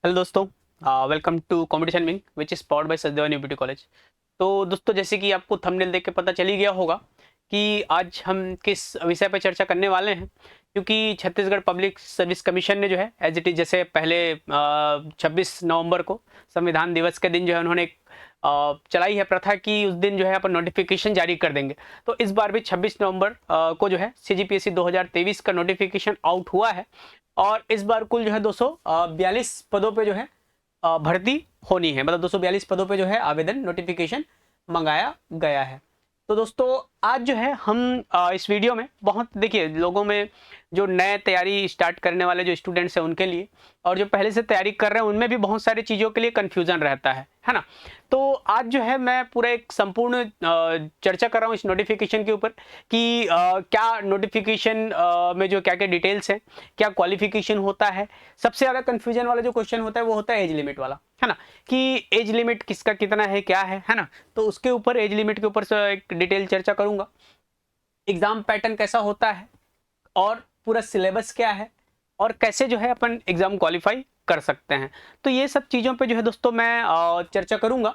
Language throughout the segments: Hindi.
हेलो दोस्तों, welcome to competition wing which is powered by Sachdeva university college. तो दोस्तों, जैसे कि आपको थंबनेल देख के पता चल ही गया होगा कि आज हम किस विषय पर चर्चा करने वाले हैं, क्योंकि छत्तीसगढ़ पब्लिक सर्विस कमीशन ने जो है एज इट इज़ जैसे पहले 26 नवंबर को संविधान दिवस के दिन जो है उन्होंने एक चलाई है प्रथा कि उस दिन जो है अपन नोटिफिकेशन जारी कर देंगे। तो इस बार भी 26 नवंबर को जो है CGPSC 2023 का नोटिफिकेशन आउट हुआ है और इस बार कुल जो है 242 पदों पे जो है भर्ती होनी है। मतलब 242 पदों पे जो है आवेदन नोटिफिकेशन मंगाया गया है। तो दोस्तों, आज जो है हम इस वीडियो में बहुत देखिए लोगों में जो नए तैयारी स्टार्ट करने वाले जो स्टूडेंट्स हैं उनके लिए और जो पहले से तैयारी कर रहे हैं उनमें भी बहुत सारी चीज़ों के लिए कन्फ्यूजन रहता है ना। तो आज जो है मैं पूरा एक संपूर्ण चर्चा कर रहा हूँ इस नोटिफिकेशन के ऊपर कि क्या नोटिफिकेशन में जो क्या क्या डिटेल्स हैं, क्या क्वालिफिकेशन होता है। सबसे ज़्यादा कन्फ्यूजन वाला जो क्वेश्चन होता है वो होता है एज लिमिट वाला, है ना, कि एज लिमिट किसका कितना है, क्या है ना। तो उसके ऊपर एज लिमिट के ऊपर से एक डिटेल चर्चा करूंगा। एग्जाम पैटर्न कैसा होता है और पूरा सिलेबस क्या है और कैसे जो है अपन एग्जाम क्वालिफाई कर सकते हैं। तो ये सब चीज़ों पे जो है दोस्तों मैं चर्चा करूंगा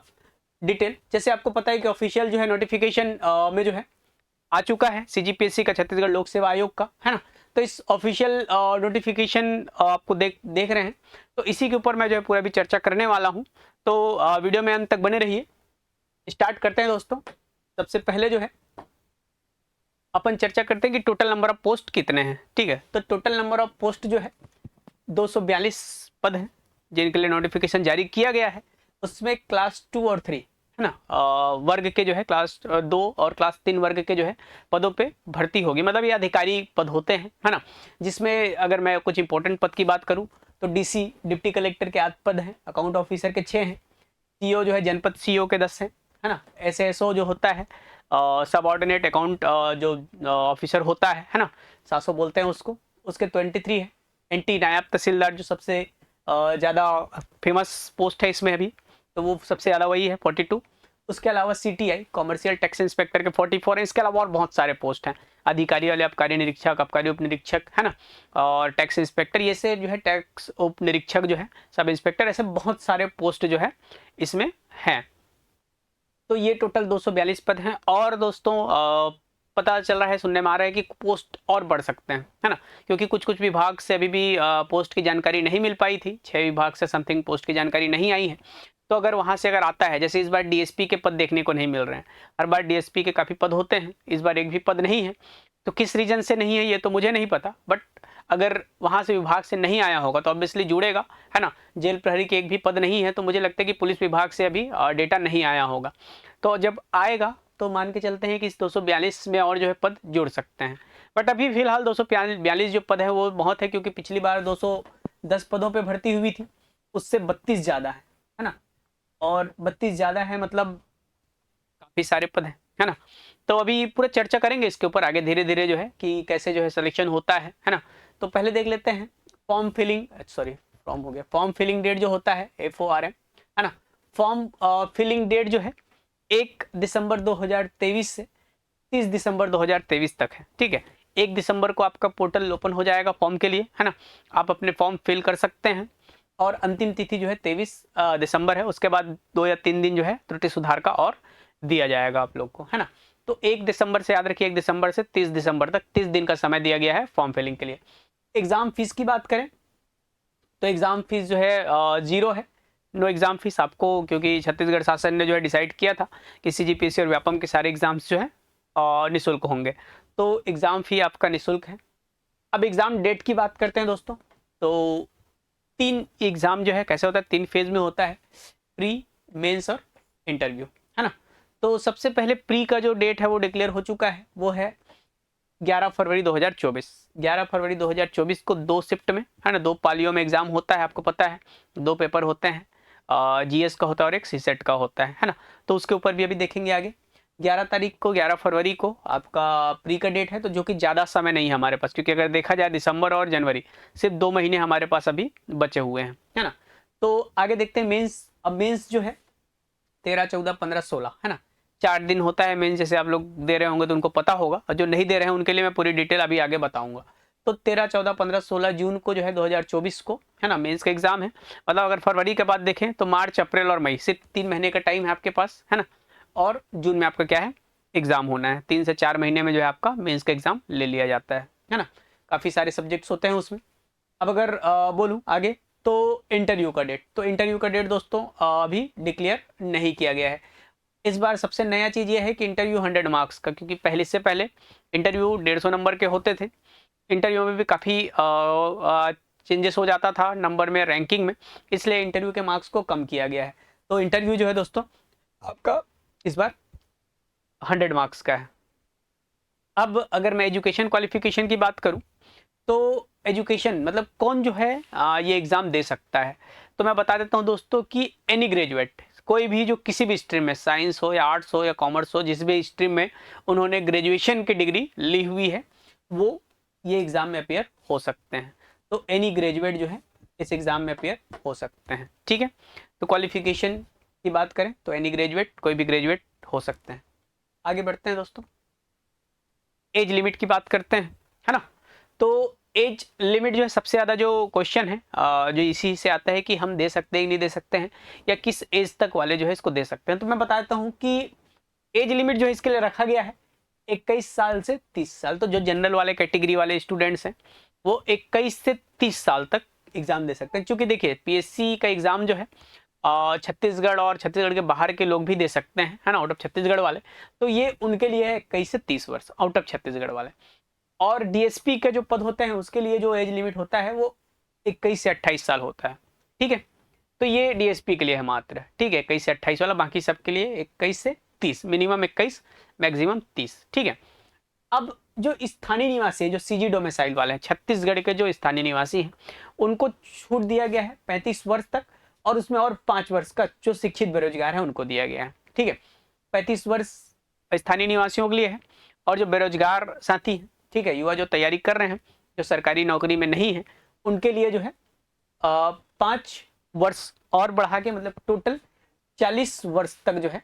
डिटेल। जैसे आपको पता है कि ऑफिशियल जो है नोटिफिकेशन में जो है आ चुका है CGPSC का, छत्तीसगढ़ लोक सेवा आयोग का, है ना। तो इस ऑफिशियल नोटिफिकेशन आपको देख रहे हैं, तो इसी के ऊपर मैं जो है पूरा भी चर्चा करने वाला हूँ। तो वीडियो में अंत तक बने रहिए। स्टार्ट करते हैं दोस्तों। सबसे पहले जो है अपन चर्चा करते हैं कि टोटल नंबर ऑफ पोस्ट कितने हैं। ठीक है, तो टोटल नंबर ऑफ पोस्ट जो है 242 पद हैं जिनके लिए नोटिफिकेशन जारी किया गया है। उसमें क्लास 2 और 3, है ना, वर्ग के जो है क्लास 2 और क्लास 3 वर्ग के जो है पदों पे भर्ती होगी। मतलब ये अधिकारी पद होते हैं, है ना, जिसमें अगर मैं कुछ इंपॉर्टेंट पद की बात करूं तो DC डिप्टी कलेक्टर के 8 पद हैं, अकाउंट ऑफिसर के 6 हैं, CO जो है जनपद CO के 10 हैं, है ना। SSO जो होता है सब ऑर्डिनेट अकाउंट जो ऑफिसर होता है ना, 700 बोलते हैं उसको, उसके 23 है। NT नायब तहसीलदार जो सबसे ज़्यादा फेमस पोस्ट है इसमें अभी, तो वो सबसे ज़्यादा वही है 42। उसके अलावा CTI कॉमर्शियल टैक्स इंस्पेक्टर के 44 हैं। इसके अलावा और बहुत सारे पोस्ट हैं, अधिकारी वाले आबकारी निरीक्षक, आबकारी उप निरीक्षक, है ना, और टैक्स इंस्पेक्टर, ये से जो है टैक्स उप निरीक्षक जो है, सब इंस्पेक्टर, ऐसे बहुत सारे पोस्ट जो है इसमें हैं। तो ये टोटल 242 पद हैं। और दोस्तों पता चल रहा है, सुनने में आ रहा है कि पोस्ट और बढ़ सकते हैं, है ना, क्योंकि कुछ कुछ विभाग से अभी भी पोस्ट की जानकारी नहीं मिल पाई थी। 6 विभाग से समथिंग पोस्ट की जानकारी नहीं आई है। तो अगर वहाँ से अगर आता है, जैसे इस बार DSP के पद देखने को नहीं मिल रहे हैं। हर बार DSP के काफ़ी पद होते हैं, इस बार एक भी पद नहीं है। तो किस रीजन से नहीं है ये तो मुझे नहीं पता, बट अगर वहाँ से विभाग से नहीं आया होगा तो ऑब्वियसली जुड़ेगा, है ना। जेल प्रहरी के एक भी पद नहीं है, तो मुझे लगता है कि पुलिस विभाग से अभी डेटा नहीं आया होगा। तो जब आएगा तो मान के चलते हैं कि इस 242 में और जो है पद जुड़ सकते हैं। बट अभी फिलहाल 242 जो पद है वो बहुत है, क्योंकि पिछली बार 210 पदों पे भर्ती हुई थी, उससे 32 ज़्यादा है ना। और 32 ज़्यादा है मतलब काफ़ी सारे पद हैं, है ना। तो अभी पूरा चर्चा करेंगे इसके ऊपर आगे धीरे धीरे जो है कि कैसे जो है सिलेक्शन होता है ना। तो पहले देख लेते हैं फॉर्म फिलिंग, सॉरी फॉर्म हो गया, फॉर्म फिलिंग डेट जो होता है FORM, है ना। फॉर्म फिलिंग डेट जो है 1 दिसंबर 2023 से 30 दिसंबर 2023 तक है। ठीक है, 1 दिसंबर को आपका पोर्टल ओपन हो जाएगा फॉर्म के लिए, है ना। आप अपने फॉर्म फिल कर सकते हैं और अंतिम तिथि जो है 23 दिसंबर है। उसके बाद 2 या 3 दिन जो है त्रुटि सुधार का और दिया जाएगा आप लोग को, है ना। तो 1 दिसंबर से याद रखिए, 1 दिसंबर से 30 दिसंबर तक 30 दिन का समय दिया गया है फॉर्म फिलिंग के लिए। एग्जाम फीस की बात करें तो एग्जाम फीस जो है 0 है, नो एग्जाम फीस आपको, क्योंकि छत्तीसगढ़ शासन ने जो है डिसाइड किया था कि CGPSC और व्यापम के सारे एग्जाम्स जो है निःशुल्क होंगे। तो एग्जाम फी आपका निःशुल्क है। अब एग्जाम डेट की बात करते हैं दोस्तों। तो 3 एग्जाम जो है कैसे होता है, 3 फेज में होता है, प्री, मेंस और इंटरव्यू, है ना। तो सबसे पहले प्री का जो डेट है वो डिक्लेयर हो चुका है, वो है 11 फरवरी 2024। 11 फरवरी 2024 को 2 शिफ्ट में, है ना, 2 पालियों में एग्जाम होता है, आपको पता है 2 पेपर होते हैं, GS का होता है और एक CSET का होता है ना। तो उसके ऊपर भी अभी देखेंगे आगे। 11 तारीख को, 11 फरवरी को आपका प्री का डेट है, तो जो कि ज़्यादा समय नहीं है हमारे पास, क्योंकि अगर देखा जाए दिसंबर और जनवरी सिर्फ 2 महीने हमारे पास अभी बचे हुए हैं, है ना। तो आगे देखते हैं मेंस। अब मेंस जो है 13, 14, 15, 16, है ना, 4 दिन होता है मेंस। जैसे आप लोग दे रहे होंगे तो उनको पता होगा, और जो नहीं दे रहे हैं उनके लिए मैं पूरी डिटेल अभी आगे बताऊंगा। तो 13, 14, 15, 16 जून को जो है 2024 को है ना मेंस का एग्जाम है। मतलब अगर फरवरी के बाद देखें तो मार्च, अप्रैल और मई, सिर्फ 3 महीने का टाइम है आपके पास, है ना। और जून में आपका क्या है, एग्जाम होना है। 3 से 4 महीने में जो है आपका मेंस का एग्जाम ले लिया जाता है ना। काफ़ी सारे सब्जेक्ट्स होते हैं उसमें। अब अगर बोलूँ आगे तो इंटरव्यू का डेट, तो इंटरव्यू का डेट दोस्तों अभी डिक्लेयर नहीं किया गया है। इस बार सबसे नया चीज़ ये है कि इंटरव्यू 100 मार्क्स का, क्योंकि पहले से पहले इंटरव्यू 150 नंबर के होते थे। इंटरव्यू में भी काफ़ी चेंजेस हो जाता था नंबर में, रैंकिंग में, इसलिए इंटरव्यू के मार्क्स को कम किया गया है। तो इंटरव्यू जो है दोस्तों आपका इस बार 100 मार्क्स का है। अब अगर मैं एजुकेशन क्वालिफिकेशन की बात करूं तो एजुकेशन मतलब कौन जो है ये एग्ज़ाम दे सकता है, तो मैं बता देता हूं दोस्तों कि एनी ग्रेजुएट, कोई भी जो किसी भी स्ट्रीम में, साइंस हो या आर्ट्स हो या कॉमर्स हो, जिस भी स्ट्रीम में उन्होंने ग्रेजुएशन की डिग्री ली हुई है, वो ये एग्ज़ाम में अपेयर हो सकते हैं। तो एनी ग्रेजुएट जो है इस एग्ज़ाम में अपेयर हो सकते हैं, ठीक है। तो क्वालिफिकेशन की बात करें तो एनी ग्रेजुएट, कोई भी ग्रेजुएट हो सकते हैं। आगे बढ़ते हैं दोस्तों, एज लिमिट की बात करते हैं, है ना। तो एज लिमिट जो है सबसे ज़्यादा जो क्वेश्चन है जो इसी से आता है कि हम दे सकते हैं नहीं दे सकते हैं, या किस एज तक वाले जो है इसको दे सकते हैं। तो मैं बता देता हूँ कि एज लिमिट जो है इसके लिए रखा गया है 21 साल से 30 साल। तो जो जनरल वाले कैटेगरी वाले स्टूडेंट्स हैं वो 21 से 30 साल तक एग्जाम दे सकते हैं। क्योंकि देखिए पीएससी का एग्जाम जो है छत्तीसगढ़ और छत्तीसगढ़ के बाहर के लोग भी दे सकते हैं, है ना, आउट ऑफ छत्तीसगढ़ वाले। तो ये उनके लिए है 21 से 30 वर्ष, आउट ऑफ छत्तीसगढ़ वाले। और डीएसपी के जो पद होते हैं उसके लिए जो एज लिमिट होता है वो 21 से 28 साल होता है, ठीक है। तो ये डीएसपी के लिए है मात्र, ठीक है, 21 से 28 वाला। बाकी सबके लिए 21 से 30, मिनिमम 21 मैक्सिमम 30, ठीक है। अब जो स्थानीय निवासी है, जो सीजी डोमिसाइल वाले हैं, छत्तीसगढ़ के जो स्थानीय निवासी हैं, उनको छूट दिया गया है 35 वर्ष तक, और उसमें और 5 वर्ष का जो शिक्षित बेरोजगार है उनको दिया गया है, ठीक है। 35 वर्ष स्थानीय निवासियों के लिए है, और जो बेरोजगार साथी हैं, ठीक है, युवा जो तैयारी कर रहे हैं, जो सरकारी नौकरी में नहीं है, उनके लिए जो है 5 वर्ष और बढ़ा के, मतलब टोटल 40 वर्ष तक जो है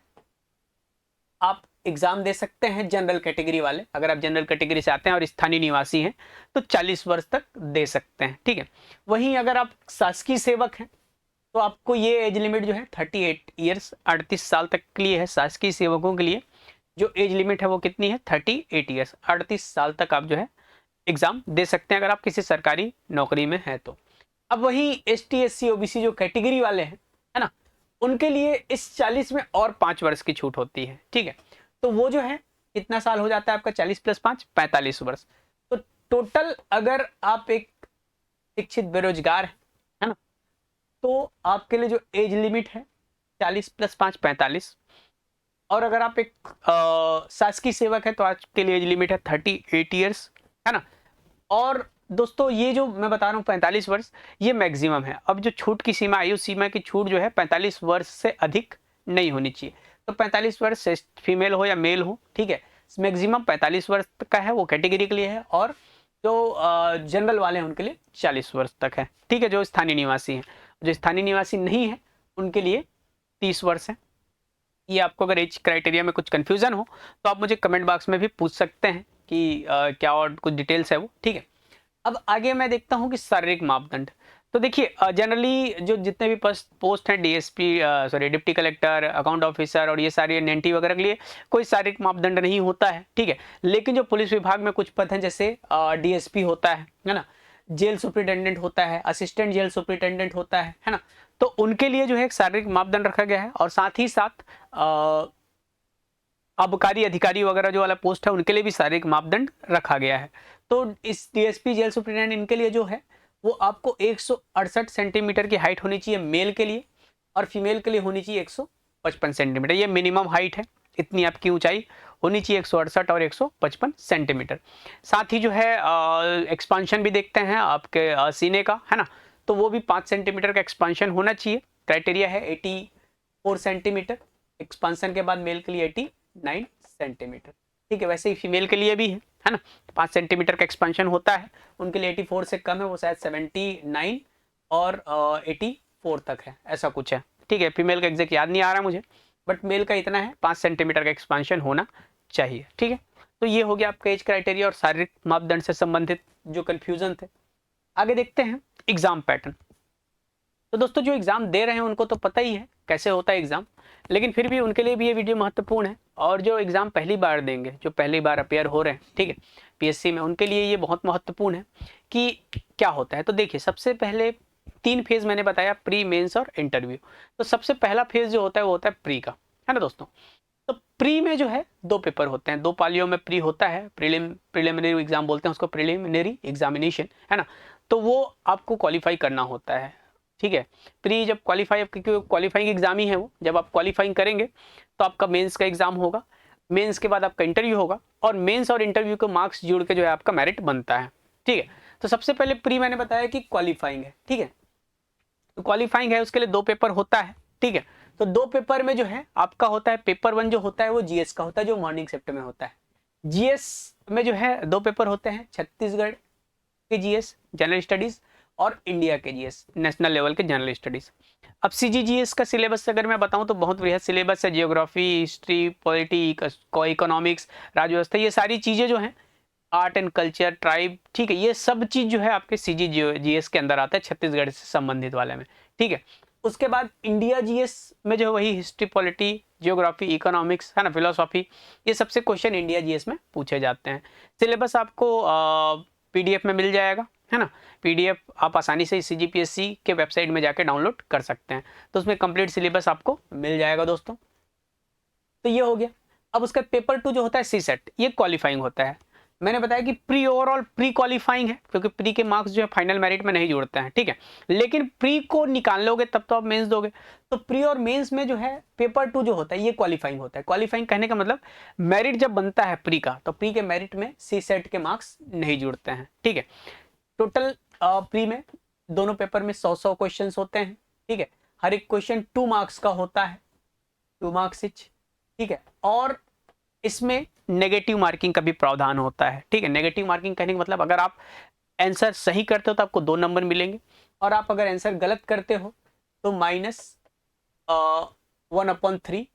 आप एग्जाम दे सकते हैं। जनरल कैटेगरी वाले, अगर आप जनरल कैटेगरी से आते हैं और स्थानीय निवासी हैं तो 40 वर्ष तक दे सकते हैं, ठीक है। वहीं अगर आप शासकीय सेवक हैं तो आपको ये एज लिमिट जो है 38 ईयर्स, 38 साल तक के लिए है। शासकीय सेवकों के लिए जो एज लिमिट है वो कितनी है, 38 ईयर्स, 38 साल तक आप जो है एग्जाम दे सकते हैं अगर आप किसी सरकारी नौकरी में हैं तो। अब वही ST SC OBC जो कैटेगरी वाले हैं, है ना, उनके लिए इस 40 में और 5 वर्ष की छूट होती है, ठीक है। तो वो जो है कितना साल हो जाता है आपका, 40 + 5 45 वर्ष। तो टोटल अगर आप एक शिक्षित बेरोजगार है ना, तो आपके लिए जो एज लिमिट है 40 + 5 45, और अगर आप एक शासकीय सेवक है तो आपके लिए एज लिमिट है 38 ईयर्स, है ना। और दोस्तों ये जो मैं बता रहा हूँ 45 वर्ष, ये मैक्सिमम है। अब जो छूट की सीमा, आयु सीमा की छूट जो है 45 वर्ष से अधिक नहीं होनी चाहिए। तो 45 वर्ष से फीमेल हो या मेल हो, ठीक है, मैक्सिमम 45 वर्ष तक का है, वो कैटेगरी के लिए है। और जो जनरल वाले हैं उनके लिए 40 वर्ष तक है, ठीक है, जो स्थानीय निवासी हैं। जो स्थानीय निवासी नहीं है उनके लिए 30 वर्ष है। ये आपको अगर एज क्राइटेरिया में कुछ कन्फ्यूजन हो तो आप मुझे कमेंट बॉक्स में भी पूछ सकते हैं कि क्या और कुछ डिटेल्स है वो, ठीक है। अब आगे मैं देखता हूं कि शारीरिक मापदंड। तो देखिए जनरली जो जितने भी पोस्ट हैं, DSP, sorry, deputy collector, account officer और ये सारे एनएनटी वगैरह के लिए कोई शारीरिक मापदंड नहीं होता है, ठीक है। लेकिन जो पुलिस विभाग में कुछ पद हैं, जैसे डीएसपी होता है ना, जेल सुप्रिटेंडेंट होता है, असिस्टेंट जेल सुप्रिटेंडेंट होता है ना, तो उनके लिए जो है एक शारीरिक मापदंड रखा गया है। और साथ ही साथ आबकारी अधिकारी वगैरह जो वाला पोस्ट है उनके लिए भी शारीरिक मापदंड रखा गया है। तो इस डीएसपी जेल सुप्रिटेंडेंट इनके लिए जो है वो आपको 168 सेंटीमीटर की हाइट होनी चाहिए मेल के लिए, और फीमेल के लिए होनी चाहिए 155 सेंटीमीटर। ये मिनिमम हाइट है, इतनी आपकी ऊंचाई होनी चाहिए, 168 और 155 सेंटीमीटर। साथ ही जो है एक्सपांशन भी देखते हैं आपके सीने का, है ना, तो वो भी 5 सेंटीमीटर का एक्सपांशन होना चाहिए। क्राइटेरिया है 84 सेंटीमीटर, एक्सपांशन के बाद मेल के लिए 89 सेंटीमीटर, ठीक है। वैसे ही फीमेल के लिए भी है ना, 5 सेंटीमीटर का एक्सपांशन होता है, उनके लिए 84 से कम है, वो शायद 79 और 84 तक है, ऐसा कुछ है, ठीक है। फीमेल का एग्जैक्ट याद नहीं आ रहा मुझे, बट मेल का इतना है, 5 सेंटीमीटर का एक्सपांशन होना चाहिए, ठीक है। तो ये हो गया आपका एज क्राइटेरिया और शारीरिक मापदंड से संबंधित जो कंफ्यूजन थे। आगे देखते हैं एग्जाम पैटर्न। तो दोस्तों जो एग्जाम दे रहे हैं उनको तो पता ही है कैसे होता है एग्जाम, लेकिन फिर भी उनके लिए भी ये वीडियो महत्वपूर्ण है। और जो एग्जाम पहली बार देंगे, जो पहली बार अपेयर हो रहे हैं, ठीक है, पीएससी में, उनके लिए ये बहुत महत्वपूर्ण है कि क्या होता है। तो देखिए, सबसे पहले 3 फेज मैंने बताया, प्री, मेंस और इंटरव्यू। तो सबसे पहला फेज जो होता है वो होता है प्री का, है ना दोस्तों। तो प्री में जो है 2 पेपर होते हैं, 2 पालियों में प्री होता है। प्रिलिमिनरी एग्जाम बोलते हैं उसको, प्रिलिमिनरी एग्जामिनेशन, है ना। तो वो आपको क्वालिफाई करना होता है, ठीक है। प्री जब क्वालिफाई, क्योंकि क्वालिफाइंग एग्जाम ही है वो, जब आप क्वालिफाइंग करेंगे तो आपका मेंस का एग्जाम होगा, मेंस के बाद आपका इंटरव्यू होगा, और मेंस और इंटरव्यू के मार्क्स जुड़ के जो है आपका मेरिट बनता है, ठीक है। तो सबसे पहले प्री मैंने बताया कि क्वालिफाइंग है, ठीक है। तो क्वालिफाइंग है, उसके लिए 2 पेपर होता है, ठीक है। तो 2 पेपर में जो है आपका होता है, पेपर 1 जो होता है वो जीएस का होता है, जो मॉर्निंग शिफ्ट में होता है। जीएस में जो है 2 पेपर होते हैं, छत्तीसगढ़ के जीएस जनरल स्टडीज और इंडिया के जीएस नेशनल लेवल के जनरल स्टडीज। अब सीजीजीएस का सिलेबस अगर मैं बताऊं तो बहुत बृहद सिलेबस है। जियोग्राफी, हिस्ट्री, पॉलिटी, इकोनॉमिक्स, राज्य व्यवस्था, ये सारी चीजें जो हैं, आर्ट एंड कल्चर, ट्राइब, ठीक है, ये सब चीज जो है आपके सीजीजीएस के अंदर आता है, छत्तीसगढ़ से संबंधित वाले में, ठीक है। उसके बाद इंडिया जीएस में जो है वही हिस्ट्री, पॉलिटी, जियोग्राफी, इकोनॉमिक्स, है ना, फिलोसॉफी, ये सबसे क्वेश्चन इंडिया जीएस में पूछे जाते हैं। सिलेबस आपको पीडीएफ में मिल जाएगा, है ना। पीडीएफ आप आसानी से सीजीपीएससी के वेबसाइट में जाके डाउनलोड कर सकते हैं, तो उसमें कंप्लीट सिलेबस आपको मिल जाएगा दोस्तों। तो ये हो गया। अब उसका पेपर 2 जो होता है सी सेट, ये क्वालिफाइंग होता है। मैंने बताया कि प्री ओवरऑल प्री क्वालिफाइंग है, क्योंकि प्री के मार्क्स जो है फाइनल मेरिट में नहीं जुड़ते हैं, ठीक है। लेकिन प्री को निकाल लोगे तब तो आप मेंस दोगे। तो प्री और मेंस में जो है पेपर 2 जो होता है ये क्वालिफाइंग होता है। क्वालिफाइंग कहने का मतलब मेरिट जब बनता है प्री का, तो प्री के मेरिट में सी सेट के मार्क्स नहीं जुड़ते हैं, ठीक है। टोटल प्री में दोनों पेपर में 100 क्वेश्चन होते हैं, ठीक है। हर एक क्वेश्चन 2 मार्क्स का होता है, 2 मार्क्स इच, ठीक है। और इसमें नेगेटिव मार्किंग का भी प्रावधान होता है, ठीक है। नेगेटिव मार्किंग कहने का मतलब अगर आप आंसर सही करते हो तो आपको 2 नंबर मिलेंगे, और आप अगर आंसर गलत करते हो तो -1/3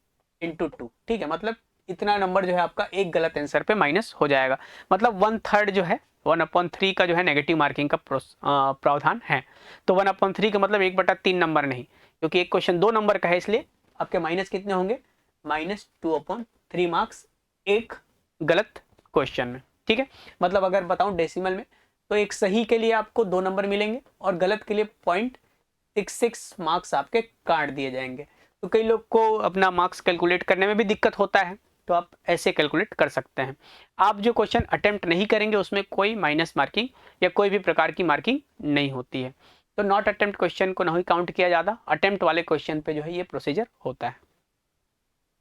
इंटू 2, ठीक है। मतलब इतना नंबर जो है आपका एक गलत आंसर पे माइनस हो जाएगा। मतलब 1/3 जो है 1/3 का जो है नेगेटिव मार्किंग का प्रावधान है। तो 1/3 का मतलब 1/3 नंबर नहीं, क्योंकि एक क्वेश्चन 2 नंबर का है, इसलिए आपके माइनस कितने होंगे, -2/3 मार्क्स एक गलत क्वेश्चन में, ठीक है। मतलब अगर बताऊं डेसिमल में, तो एक सही के लिए आपको 2 नंबर मिलेंगे और गलत के लिए 0.66 मार्क्स आपके काट दिए जाएंगे। तो कई लोग को अपना मार्क्स कैलकुलेट करने में भी दिक्कत होता है, तो आप ऐसे कैलकुलेट कर सकते हैं। आप जो क्वेश्चन अटेम्प्ट नहीं करेंगे उसमें कोई माइनस मार्किंग या कोई भी प्रकार की मार्किंग नहीं होती है। तो नॉट अटेम्प्ट क्वेश्चन को नहीं काउंट किया जाता, अटेम्प्ट वाले क्वेश्चन पे जो है ये प्रोसीजर होता है।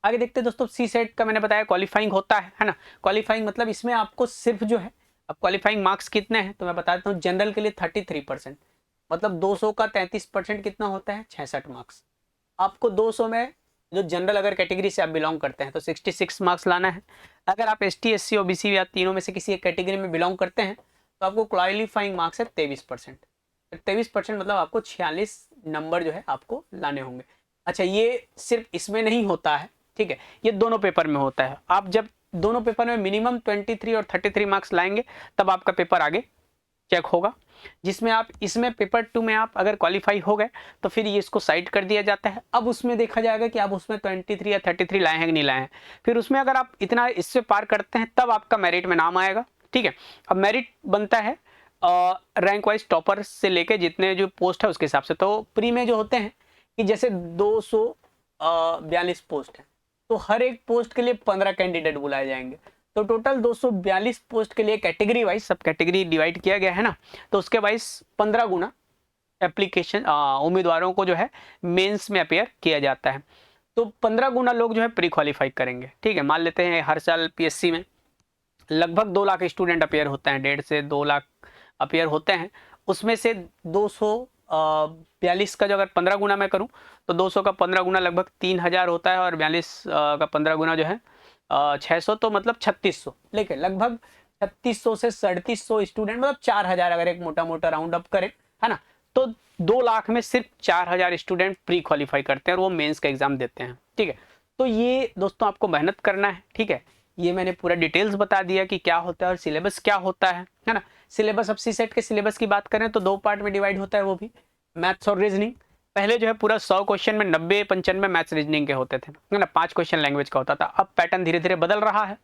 आगे देखते हैं दोस्तों, सी सेट का मैंने बताया क्वालिफाइंग होता है ना। क्वालिफाइंग मतलब इसमें आपको सिर्फ जो है, अब क्वालिफाइंग मार्क्स कितने हैं तो मैं बता देता हूँ। जनरल के लिए 33%, मतलब 200 का 33% कितना होता है, 66 मार्क्स। आपको 200 में जो जनरल अगर कैटेगरी से आप बिलोंग करते हैं तो 66 मार्क्स लाना है। अगर आप ST SC OBC या तीनों में से किसी एक कैटेगरी में बिलोंग करते हैं तो आपको क्वालिफाइंग मार्क्स है 23%। 23% मतलब आपको 46 नंबर जो है आपको लाने होंगे। अच्छा, ये सिर्फ इसमें नहीं होता है, ठीक है, ये दोनों पेपर में होता है। आप जब दोनों पेपर में मिनिमम 23 और 33 मार्क्स लाएंगे तब आपका पेपर आगे चेक होगा, जिसमें आप इसमें पेपर 2 में आप अगर क्वालिफाई हो गए तो फिर ये इसको साइड कर दिया जाता है। अब उसमें देखा जाएगा कि आप उसमें 23 या 33 लाए हैं कि नहीं लाए हैं। फिर उसमें अगर आप इतना इससे पार करते हैं तब आपका मेरिट में नाम आएगा, ठीक है। अब मेरिट बनता है रैंक वाइज, टॉपर से लेके जितने जो पोस्ट है उसके हिसाब से। तो प्री में जो होते हैं कि जैसे 242 पोस्ट है, तो हर एक पोस्ट के लिए 15 कैंडिडेट बुलाए जाएंगे। तो टोटल 242 पोस्ट के लिए कैटेगरी वाइज, सब कैटेगरी डिवाइड किया गया है ना, तो उसके वाइज 15 गुना एप्लीकेशन उम्मीदवारों को जो है मेंस में अपेयर किया जाता है। तो 15 गुना लोग जो है प्री क्वालिफाई करेंगे, ठीक है। मान लेते हैं हर साल पीएससी में लगभग 2 लाख स्टूडेंट अपेयर होते हैं, 1.5 से 2 लाख अपेयर होते हैं। उसमें से 242 का जो अगर 15 गुना मैं करूं तो 200 का 15 गुना लगभग 3000 होता है, और 42 का 15 गुना जो है 600, तो मतलब 3600। लेकिन लगभग 3600 से 3700 स्टूडेंट, मतलब 4000 अगर एक मोटा मोटा राउंड अप करें, है ना, तो 2 लाख में सिर्फ 4000 स्टूडेंट प्री क्वालिफाई करते हैं और वो मेंस का एग्जाम देते हैं, ठीक है। तो ये दोस्तों आपको मेहनत करना है, ठीक है। ये मैंने पूरा डिटेल्स बता दिया कि क्या होता है और सिलेबस क्या होता है ना। सिलेबस, अब सी सेट के सिलेबस की बात करें तो 2 पार्ट में डिवाइड होता है, वो भी मैथ्स और रीजनिंग। पहले जो है पूरा 100 क्वेश्चन में 90-95 मैथ्स रीजनिंग के होते थे, है ना। 5 क्वेश्चन लैंग्वेज का होता था। अब पैटर्न धीरे धीरे बदल रहा है,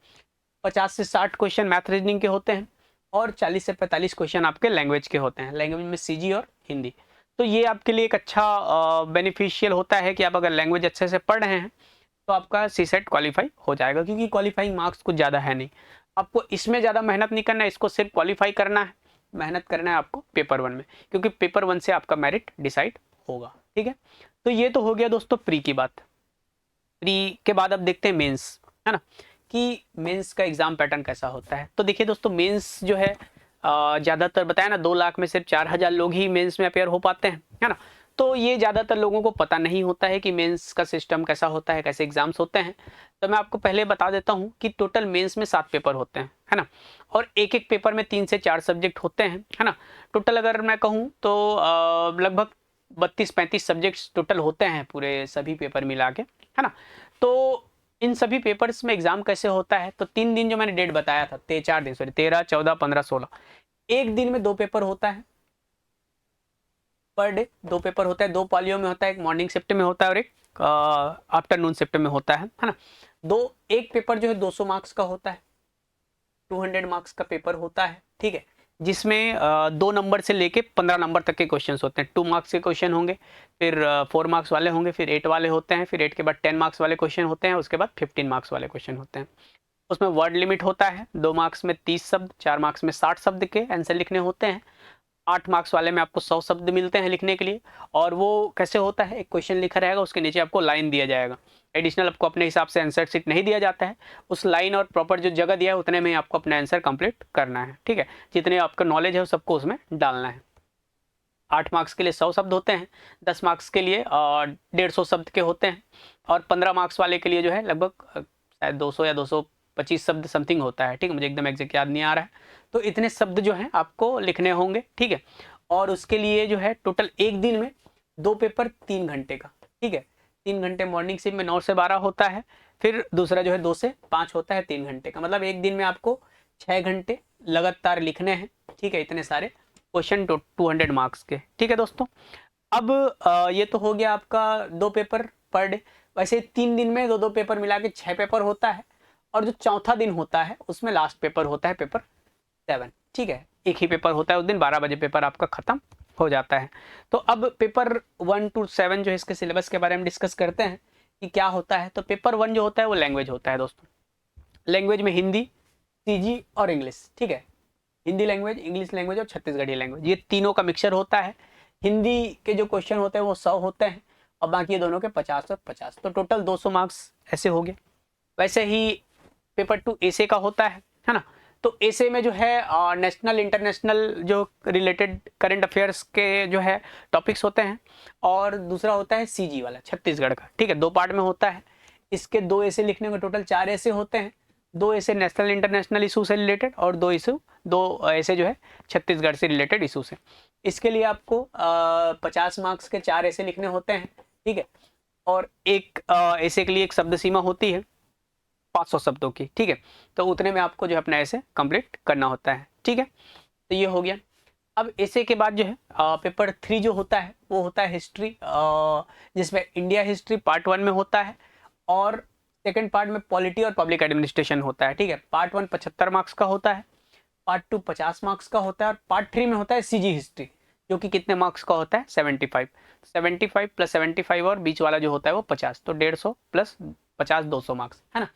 50 से 60 क्वेश्चन मैथ रीजनिंग के होते हैं और 40 से 45 क्वेश्चन आपके लैंग्वेज के होते हैं, लैंग्वेज में सीजी और हिंदी। तो ये आपके लिए एक अच्छा बेनिफिशियल होता है कि आप अगर लैंग्वेज अच्छे से पढ़ रहे हैं तो आपका सी सेट क्वालिफाई हो जाएगा, क्योंकि क्वालिफाइंग मार्क्स कुछ ज़्यादा है नहीं। आपको इसमें ज़्यादा मेहनत नहीं करना है, इसको सिर्फ क्वालिफाई करना है। मेहनत करना है आपको पेपर 1 में, क्योंकि पेपर 1 से आपका मेरिट डिसाइड होगा, ठीक है। तो ये तो हो गया दोस्तों प्री की बात। प्री के बाद अब देखते हैं मेंस, है ना, कि मेंस का एग्जाम पैटर्न कैसा होता है। तो देखिए दोस्तों, मेंस जो है ज़्यादातर बताया ना, 2 लाख में सिर्फ 4000 लोग ही मेंस में अपेयर हो पाते हैं, है ना। तो ये ज़्यादातर लोगों को पता नहीं होता है कि मेंस का सिस्टम कैसा होता है, कैसे एग्जाम्स होते हैं। तो मैं आपको पहले बता देता हूँ कि टोटल मेंस में 7 पेपर होते हैं, है ना, और एक एक पेपर में 3 से 4 सब्जेक्ट होते हैं, है ना। टोटल अगर मैं कहूँ तो लगभग 32-35 सब्जेक्ट्स टोटल होते हैं पूरे सभी पेपर मिला के, है ना। तो इन सभी पेपर्स में एग्जाम कैसे होता है, तो 3 दिन जो मैंने डेट बताया था, 4 दिन, सॉरी 13, 14, 15, 16, एक दिन में 2 पेपर होता है पर डे। 2 पेपर होता है, 2 पालियों में होता है, एक मॉर्निंग शिफ्ट में होता है और एक आफ्टरनून शिफ्ट में होता है ना। एक पेपर जो है 200 मार्क्स का होता है, 200 मार्क्स का पेपर होता है, ठीक है, जिसमें 2 नंबर से लेके 15 नंबर तक के क्वेश्चंस होते हैं। 2 मार्क्स के क्वेश्चन होंगे, फिर 4 मार्क्स वाले होंगे, फिर 8 वाले होते हैं, फिर 8 के बाद 10 मार्क्स वाले क्वेश्चन होते हैं, उसके बाद 15 मार्क्स वाले क्वेश्चन होते हैं। उसमें वर्ड लिमिट होता है, 2 मार्क्स में 30 शब्द, 4 मार्क्स में 60 शब्द के आंसर लिखने होते हैं। 8 मार्क्स वाले में आपको 100 शब्द मिलते हैं लिखने के लिए। और वो कैसे होता है, एक क्वेश्चन लिखा रहेगा, उसके नीचे आपको लाइन दिया जाएगा। एडिशनल आपको अपने हिसाब से आंसर शीट नहीं दिया जाता है, उस लाइन और प्रॉपर जो जगह दिया है उतने में ही आपको अपना आंसर कंप्लीट करना है, ठीक है। जितने आपका नॉलेज है वो सबको उसमें डालना है। 8 मार्क्स के लिए 100 शब्द होते हैं, 10 मार्क्स के लिए 150 शब्द के होते हैं, और 15 मार्क्स वाले के लिए जो है लगभग शायद 200 या 225 शब्द समथिंग होता है, ठीक है, मुझे एकदम एग्जैक्ट याद नहीं आ रहा है। तो इतने शब्द जो हैं आपको लिखने होंगे, ठीक है। और उसके लिए जो है टोटल एक दिन में 2 पेपर 3 घंटे का, ठीक है। 3 घंटे मॉर्निंग शिफ्ट में 9 से 12 होता है, फिर दूसरा जो है 2 से 5 होता है 3 घंटे का। मतलब एक दिन में आपको 6 घंटे लगातार लिखने हैं, ठीक है, इतने सारे क्वेश्चन 200 मार्क्स के, ठीक है दोस्तों। अब ये तो हो गया आपका 2 पेपर पर डे। वैसे 3 दिन में 2-2 पेपर मिला के 6 पेपर होता है, और जो चौथा दिन होता है उसमें लास्ट पेपर होता है, पेपर 7, ठीक है। एक ही पेपर होता है उस दिन, 12 बजे पेपर आपका खत्म हो जाता है। तो अब पेपर 1 to 7 जो है इसके सिलेबस के बारे में डिस्कस करते हैं कि क्या होता है। तो पेपर 1 जो होता है वो लैंग्वेज होता है दोस्तों। लैंग्वेज में हिंदी, सीजी और इंग्लिश, ठीक है। हिंदी लैंग्वेज, इंग्लिश लैंग्वेज और छत्तीसगढ़ी लैंग्वेज, ये तीनों का मिक्सचर होता है। हिंदी के जो क्वेश्चन होते हैं वो 100 होते हैं, और बाकी ये दोनों के 50 और 50, तो टोटल 200 मार्क्स ऐसे हो गए। वैसे ही पेपर 2 एसे का होता है ना। तो एसे में जो है नेशनल इंटरनेशनल जो रिलेटेड करंट अफेयर्स के जो है टॉपिक्स होते हैं, और दूसरा होता है सीजी वाला छत्तीसगढ़ का, ठीक है। 2 पार्ट में होता है। इसके 2 एसे लिखने को टोटल 4 एसे होते हैं। 2 ऐसे नेशनल इंटरनेशनल इशू से रिलेटेड, और 2 ऐसे जो है छत्तीसगढ़ से रिलेटेड इशू से। इसके लिए आपको 50 मार्क्स के 4 ऐसे लिखने होते हैं, ठीक है। और एक ऐसे के लिए एक शब्द सीमा होती है 500 शब्दों की, ठीक है। तो उतने में आपको जो है अपना ऐसे कंप्लीट करना होता है, ठीक है। तो ये हो गया। अब ऐसे के बाद जो है पेपर 3 जो होता है वो होता है हिस्ट्री, जिसमें इंडिया हिस्ट्री पार्ट 1 में होता है, और सेकंड पार्ट में पॉलिटी और पब्लिक एडमिनिस्ट्रेशन होता है, ठीक है। पार्ट 1 75 मार्क्स का होता है, पार्ट 2 50 मार्क्स का होता है, और पार्ट 3 में होता है सीजी हिस्ट्री, जो कि कितने मार्क्स का होता है 75। 75 प्लस 75 और बीच वाला जो होता है वो 50, तो 150 प्लस 50 200 मार्क्स, है ना।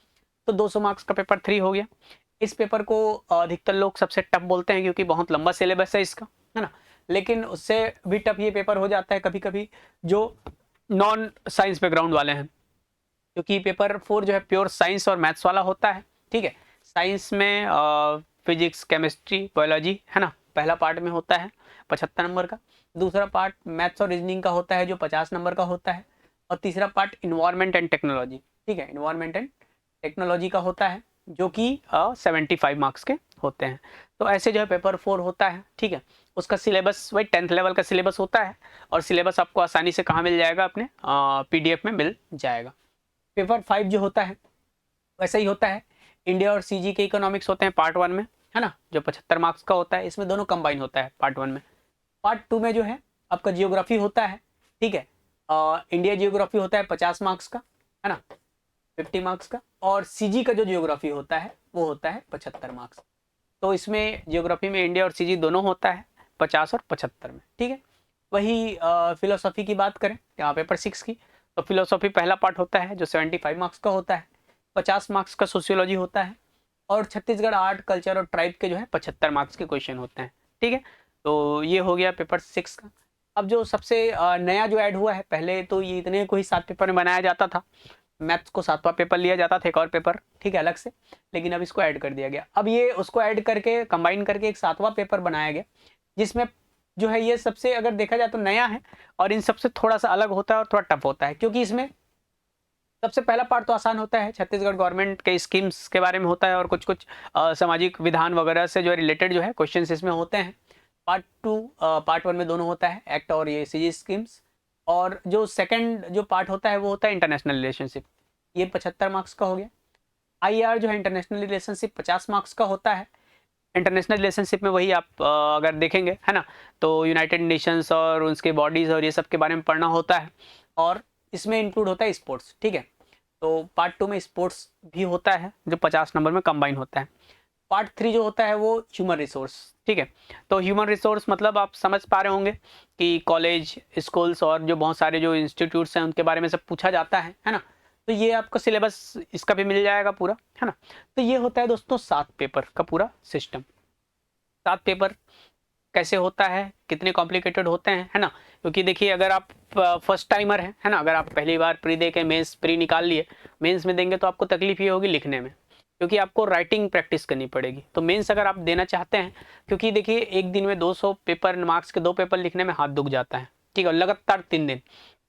तो 200 मार्क्स का पेपर 3 हो गया। इस पेपर को अधिकतर लोग सबसे टफ बोलते हैं, क्योंकि बहुत लंबा सिलेबस है इसका, है ना। लेकिन उससे भी टफ ये पेपर हो जाता है कभी कभी जो नॉन साइंस बैकग्राउंड वाले हैं, क्योंकि पेपर 4 जो है प्योर साइंस और मैथ्स वाला होता है, ठीक है। साइंस में फिजिक्स, केमिस्ट्री, बायोलॉजी, है ना, पहला पार्ट में होता है 75 नंबर का। दूसरा पार्ट मैथ्स और रीजनिंग का होता है जो 50 नंबर का होता है, और तीसरा पार्ट इन्वायरमेंट एंड टेक्नोलॉजी, ठीक है, इन्वायरमेंट एंड टेक्नोलॉजी का होता है, जो कि 75 मार्क्स के होते हैं। तो ऐसे जो है पेपर 4 होता है, ठीक है। उसका सिलेबस वही 10th लेवल का सिलेबस होता है, और सिलेबस आपको आसानी से कहाँ मिल जाएगा, अपने PDF में मिल जाएगा। पेपर 5 जो होता है वैसा ही होता है, इंडिया और सीजी के इकोनॉमिक्स होते हैं पार्ट 1 में, है ना, जो 75 मार्क्स का होता है, इसमें दोनों कंबाइन होता है पार्ट 1 में। पार्ट 2 में जो है आपका जियोग्राफी होता है, ठीक है, इंडिया जियोग्राफी होता है 50 मार्क्स का, है ना, 50 मार्क्स का, और सीजी का जो जियोग्राफी होता है वो होता है 75 मार्क्स। तो इसमें जियोग्राफी में इंडिया और सीजी दोनों होता है 50 और 75 में, ठीक है। वही फिलोसॉफी की बात करें यहाँ पेपर 6 की, तो फिलोसॉफी पहला पार्ट होता है जो 75 मार्क्स का होता है, 50 मार्क्स का सोशियोलॉजी होता है, और छत्तीसगढ़ आर्ट कल्चर और ट्राइब के जो है 75 मार्क्स के क्वेश्चन होते हैं, ठीक है। तो ये हो गया पेपर 6 का। अब जो सबसे नया जो ऐड हुआ है, पहले तो ये इतने को ही 7 पेपर में बनाया जाता था, मैथ्स को 7वां पेपर लिया जाता था, एक और पेपर, ठीक है, अलग से, लेकिन अब इसको ऐड कर दिया गया। अब ये उसको ऐड करके कंबाइन करके एक 7वां पेपर बनाया गया, जिसमें जो है ये सबसे अगर देखा जाए तो नया है, और इन सबसे थोड़ा सा अलग होता है और थोड़ा टफ होता है, क्योंकि इसमें सबसे पहला पार्ट तो आसान होता है, छत्तीसगढ़ गवर्नमेंट के स्कीम्स के बारे में होता है, और कुछ कुछ सामाजिक विधान वगैरह से जो रिलेटेड जो है क्वेश्चन इसमें होते हैं। पार्ट 1 में दोनों होता है, एक्ट और ये सीजी स्कीम्स, और जो सेकंड जो पार्ट होता है वो होता है इंटरनेशनल रिलेशनशिप, ये 75 मार्क्स का हो गया। आईआर जो है इंटरनेशनल रिलेशनशिप 50 मार्क्स का होता है। इंटरनेशनल रिलेशनशिप में वही आप अगर देखेंगे, है ना, तो यूनाइटेड नेशंस और उसके बॉडीज और ये सब के बारे में पढ़ना होता है, और इसमें इंक्लूड होता है स्पोर्ट्स, ठीक है। तो पार्ट 2 में स्पोर्ट्स भी होता है जो 50 नंबर में कंबाइन होता है। पार्ट 3 जो होता है वो ह्यूमन रिसोर्स, ठीक है। तो ह्यूमन रिसोर्स मतलब आप समझ पा रहे होंगे कि कॉलेज, स्कूल्स और जो बहुत सारे जो इंस्टीट्यूट्स हैं उनके बारे में सब पूछा जाता है ना। तो ये आपका सिलेबस इसका भी मिल जाएगा पूरा, है ना। तो ये होता है दोस्तों 7 पेपर का पूरा सिस्टम। 7 पेपर कैसे होता है, कितने कॉम्प्लिकेटेड होते हैं, है ना, क्योंकि देखिए अगर आप फर्स्ट टाइमर हैं, है ना, अगर आप पहली बार प्री दे के मेंस प्री निकाल लिए, मेंस में देंगे तो आपको तकलीफ ये होगी लिखने में, क्योंकि आपको राइटिंग प्रैक्टिस करनी पड़ेगी। तो मेंस अगर आप देना चाहते हैं, क्योंकि देखिए एक दिन में 200 पेपर मार्क्स के 2 पेपर लिखने में हाथ दुख जाता है, ठीक है, लगातार 3 दिन,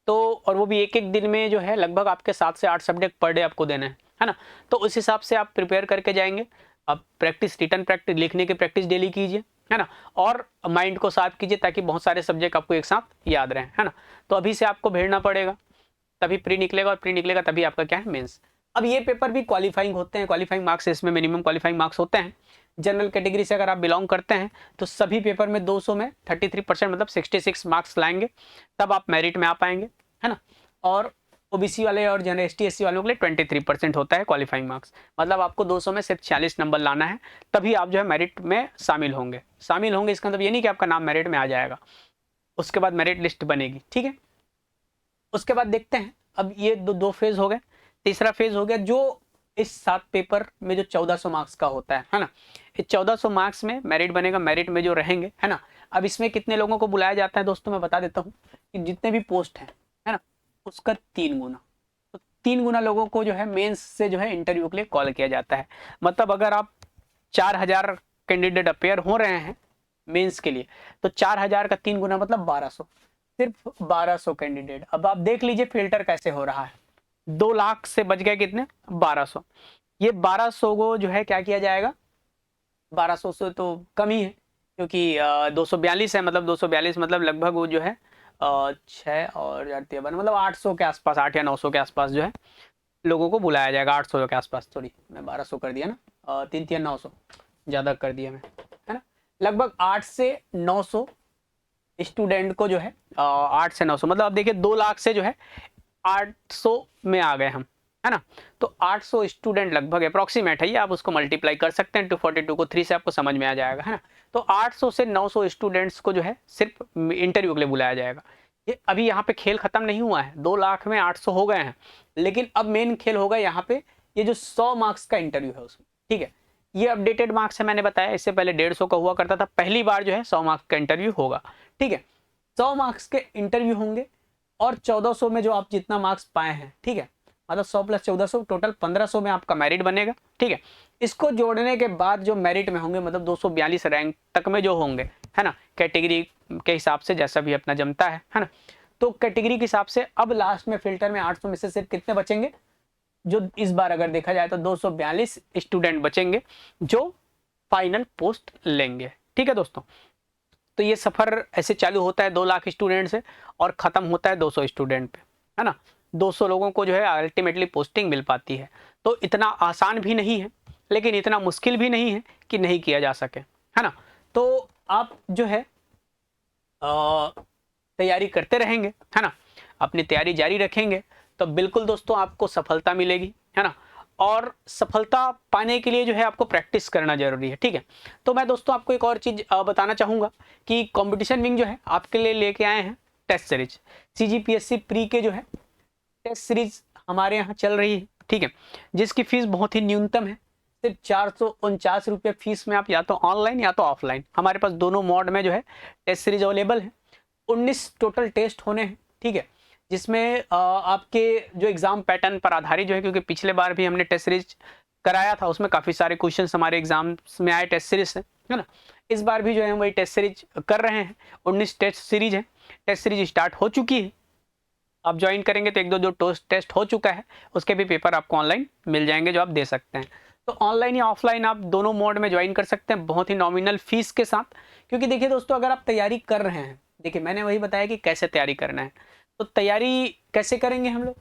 तो और वो भी एक एक दिन में जो है लगभग आपके 7 से 8 सब्जेक्ट पर डे आपको देना है ना। तो उस हिसाब से आप प्रिपेयर करके जाएंगे। आप प्रैक्टिस, रिटर्न प्रैक्टिस, लिखने की प्रैक्टिस डेली कीजिए, है ना, और माइंड को साफ कीजिए ताकि बहुत सारे सब्जेक्ट आपको एक साथ याद रहें, है ना। तो अभी से आपको भेजना पड़ेगा, तभी प्री निकलेगा, और प्री निकलेगा तभी आपका क्या है मेंस। अब ये पेपर भी क्वालिफाइंग होते हैं, क्वालिफाइंग मार्क्स इसमें मिनिमम क्वालिफाइंग मार्क्स होते हैं। जनरल कैटेगरी से अगर आप बिलोंग करते हैं तो सभी पेपर में 200 में 33% मतलब 66 मार्क्स लाएंगे, तब आप मेरिट में आ पाएंगे, है ना। और ओबीसी वाले और जनरल एसटी एससी वालों के लिए 23% होता है क्वालिफाइंग मार्क्स, मतलब आपको 200 में सिर्फ 46 नंबर लाना है, तभी आप जो है मेरिट में शामिल होंगे। इसका मतलब ये नहीं कि आपका नाम मेरिट में आ जाएगा, उसके बाद मेरिट लिस्ट बनेगी, ठीक है। उसके बाद देखते हैं, अब ये दो फेज हो गए, तीसरा फेज हो गया जो इस 7 पेपर में जो 1400 मार्क्स का होता है ना। इस 1400 मार्क्स में मेरिट बनेगा, मेरिट में जो रहेंगे, है ना। अब इसमें कितने लोगों को बुलाया जाता है दोस्तों मैं बता देता हूँ, कि जितने भी पोस्ट है ना, उसका 3 गुना, तो 3 गुना लोगों को जो है मेंस से जो है इंटरव्यू के लिए कॉल किया जाता है। मतलब अगर आप 4000 कैंडिडेट अपेयर हो रहे हैं मेंस के लिए, तो 4000 का 3 गुना मतलब 1200, सिर्फ 1200 कैंडिडेट। अब आप देख लीजिए फिल्टर कैसे हो रहा है, 2 लाख से बच गए कितने, 1200। ये 1200 को जो है क्या किया जाएगा, 1200 से तो कम ही है, क्योंकि 242 है, मतलब 242 मतलब लगभग वो जो है 6 और 4 मतलब 800 के आसपास, 8 या 900 के आसपास जो है लोगों को बुलाया जाएगा, 800 के आसपास, सॉरी मैं 1200 कर दिया ना, 3 900 ज़्यादा कर दिया मैं, है ना। लगभग 8 से 900 स्टूडेंट को जो है 8 से 900 मतलब अब देखिए 2 लाख से जो है 800 में आ गए हम, है ना। तो 800 स्टूडेंट लगभग अप्रोक्सीमेट है ये, आप उसको मल्टीप्लाई कर सकते हैं 242 को 3 से, आपको समझ में आ जाएगा, है ना। तो 800 से 900 स्टूडेंट्स को जो है सिर्फ इंटरव्यू के लिए बुलाया जाएगा। ये अभी यहाँ पे खेल खत्म नहीं हुआ है, 2 लाख में 800 हो गए हैं, लेकिन अब मेन खेल होगा यहाँ पे ये जो 100 मार्क्स का इंटरव्यू है उसमें, ठीक है। ये अपडेटेड मार्क्स है, मैंने बताया इससे पहले 150 का हुआ करता था, पहली बार जो है 100 मार्क्स का इंटरव्यू होगा, ठीक है। 100 मार्क्स के इंटरव्यू होंगे, और 1400 में जो आप जितना मार्क्स पाए हैं, ठीक है, मतलब 100 प्लस 1400 टोटल 1500 में आपका मेरिट बनेगा, ठीक है। इसको जोड़ने के बाद जो मेरिट में होंगे मतलब 242 रैंक तक में जो होंगे, है ना, कैटेगरी के हिसाब से जैसा भी अपना जमता है ना। तो कैटेगरी के हिसाब से अब लास्ट में फिल्टर में 800 में से सिर्फ कितने बचेंगे, जो इस बार अगर देखा जाए तो 242 स्टूडेंट बचेंगे जो फाइनल पोस्ट लेंगे, ठीक है दोस्तों। तो ये सफर ऐसे चालू होता है 2 लाख स्टूडेंट से, और खत्म होता है 200 स्टूडेंट पे, है ना। 200 लोगों को जो है अल्टीमेटली पोस्टिंग मिल पाती है। तो इतना आसान भी नहीं है, लेकिन इतना मुश्किल भी नहीं है कि नहीं किया जा सके, है ना। तो आप जो है तैयारी करते रहेंगे, है ना, अपनी तैयारी जारी रखेंगे तो बिल्कुल दोस्तों आपको सफलता मिलेगी, है ना। और सफलता पाने के लिए जो है आपको प्रैक्टिस करना जरूरी है, ठीक है। तो मैं दोस्तों आपको एक और चीज बताना चाहूंगा कि कंपटीशन विंग जो है आपके लिए लेके आए हैं टेस्ट सीरीज। CGPSC प्री के जो है टेस्ट सीरीज हमारे यहाँ चल रही है, ठीक है, जिसकी फीस बहुत ही न्यूनतम है। सिर्फ 449 रुपये फीस में आप या तो ऑनलाइन या तो ऑफलाइन, हमारे पास दोनों मोड में जो है टेस्ट सीरीज अवेलेबल है। 19 टोटल टेस्ट होने हैं, ठीक है, जिसमें आपके जो एग्जाम पैटर्न पर आधारित जो है, क्योंकि पिछले बार भी हमने टेस्ट सीरीज कराया था, उसमें काफ़ी सारे क्वेश्चंस हमारे एग्जाम्स में आए टेस्ट सीरीज से, है ना। इस बार भी जो है हम वही टेस्ट सीरीज कर रहे हैं। 19 टेस्ट सीरीज है, टेस्ट सीरीज स्टार्ट हो चुकी है। आप ज्वाइन करेंगे तो एक दो टेस्ट हो चुका है, उसके भी पेपर आपको ऑनलाइन मिल जाएंगे जो आप दे सकते हैं। तो ऑनलाइन या ऑफलाइन आप दोनों मोड में ज्वाइन कर सकते हैं बहुत ही नॉमिनल फीस के साथ। क्योंकि देखिए दोस्तों, अगर आप तैयारी कर रहे हैं, देखिए मैंने वही बताया कि कैसे तैयारी करना है। तो तैयारी कैसे करेंगे हम लोग?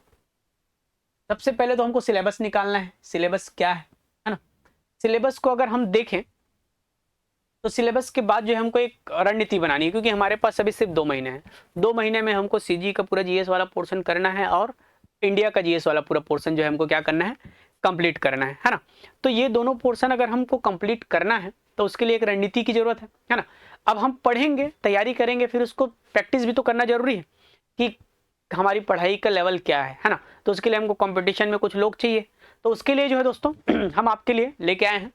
सबसे पहले तो हमको सिलेबस निकालना है। सिलेबस क्या है ना। सिलेबस को अगर हम देखें तो सिलेबस के बाद जो है हमको एक रणनीति बनानी है, क्योंकि हमारे पास अभी सिर्फ 2 महीने हैं। 2 महीने में हमको CG का पूरा GS वाला पोर्शन करना है और इंडिया का GS वाला पूरा पोर्शन जो है हमको क्या करना है, कंप्लीट करना है ना। तो ये दोनों पोर्शन अगर हमको कंप्लीट करना है तो उसके लिए एक रणनीति की जरूरत है ना। अब हम पढ़ेंगे, तैयारी करेंगे, फिर उसको प्रैक्टिस भी तो करना जरूरी है कि हमारी पढ़ाई का लेवल क्या है ना। तो उसके लिए हमको कंपटीशन में कुछ लोग चाहिए। तो उसके लिए जो है दोस्तों हम आपके लिए लेके आए हैं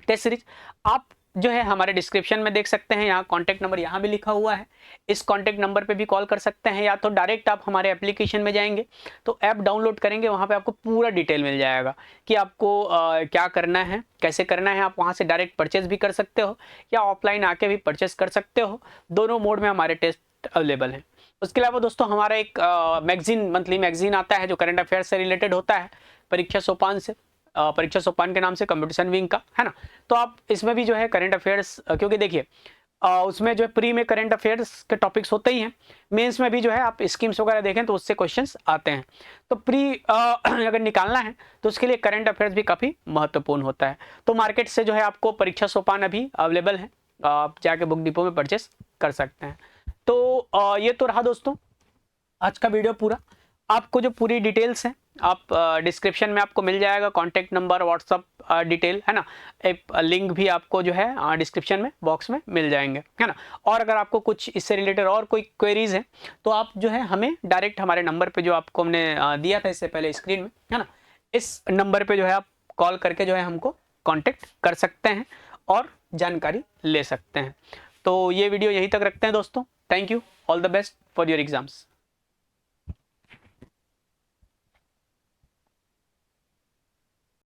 टेस्ट सीरीज। आप जो है हमारे डिस्क्रिप्शन में देख सकते हैं, यहाँ कॉन्टैक्ट नंबर यहाँ भी लिखा हुआ है। इस कॉन्टैक्ट नंबर पे भी कॉल कर सकते हैं, या तो डायरेक्ट आप हमारे एप्लीकेशन में जाएंगे तो ऐप डाउनलोड करेंगे, वहाँ पे आपको पूरा डिटेल मिल जाएगा कि आपको क्या करना है, कैसे करना है। आप वहाँ से डायरेक्ट परचेज भी कर सकते हो या ऑफलाइन आके भी परचेज कर सकते हो। दोनों मोड में हमारे टेस्ट अवेलेबल हैं। उसके अलावा दोस्तों हमारा एक मैगजीन, मंथली मैगजीन आता है जो करंट अफेयर्स से रिलेटेड होता है, परीक्षा सोपान से, परीक्षा सोपान के नाम से कंपटीशन विंग का, है ना। तो आप इसमें भी जो है करंट अफेयर्स, क्योंकि देखिए उसमें जो है प्री में करंट अफेयर्स के टॉपिक्स होते ही हैं, मेंस में भी जो है आप स्कीम्स वगैरह देखें तो उससे क्वेश्चंस आते हैं। तो प्री अगर निकालना है तो उसके लिए करंट अफेयर्स भी काफ़ी महत्वपूर्ण होता है। तो मार्केट से जो है आपको परीक्षा सोपान अभी अवेलेबल है, आप जाके बुक डिपो में परचेस कर सकते हैं। तो ये तो रहा दोस्तों आज का वीडियो पूरा। आपको जो पूरी डिटेल्स हैं आप डिस्क्रिप्शन में आपको मिल जाएगा, कांटेक्ट नंबर, व्हाट्सअप डिटेल, है ना। एक लिंक भी आपको जो है डिस्क्रिप्शन में बॉक्स में मिल जाएंगे, है ना। और अगर आपको कुछ इससे रिलेटेड और कोई क्वेरीज है तो आप जो है हमें डायरेक्ट हमारे नंबर पे जो आपको हमने दिया था इससे पहले स्क्रीन में, है ना, इस नंबर पे जो है आप कॉल करके जो है हमको कॉन्टेक्ट कर सकते हैं और जानकारी ले सकते हैं। तो ये वीडियो यहीं तक रखते हैं दोस्तों। Thank you, all the best for your exams.